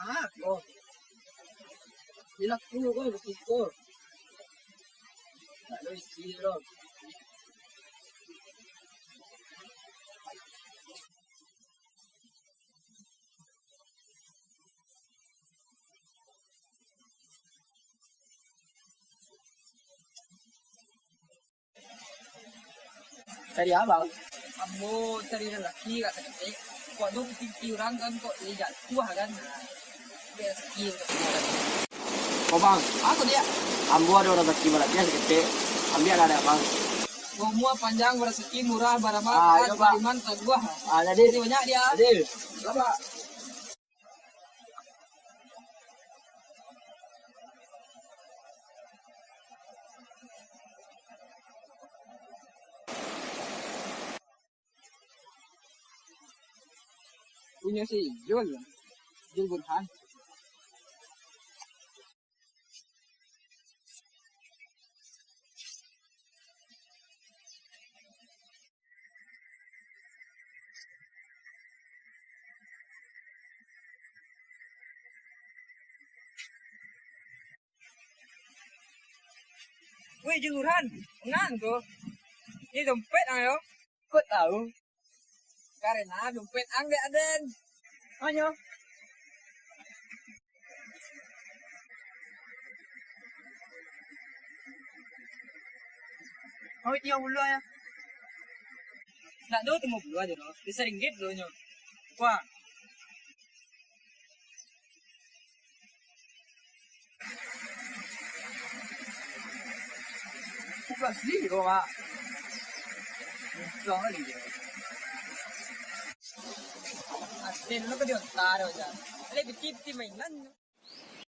Ako. Nilakpo ko, lukis ko. Lalo isiro. Tadi abang? Ambo cari lelaki kat sakit. Kok dong pipi orang kan kok dia jatuh kan. Dia sakit. Oh bang, Aku dia. ambo ada orang rezeki balapnya segede. Ambil ada bang. Semua panjang berzeki murah barama Ayo, Pak. iman ke gua. Jadi Jadi banyak dia. Adil. Bapak. Punya si Jul. Jul Burhan. Wih Jul Burhan, enggak tuh. Ini dompet ayo. Kok tahu? Karena dompet angge aden. Ayo. Oh, itu yang dulu ya. Nak do temu dulu aja loh. Bisa ringgit loh nyo. Wah. Bukan sih, kok Pak. Jangan lagi. Aden lo ke dia taruh aja. Lebih tip mainan.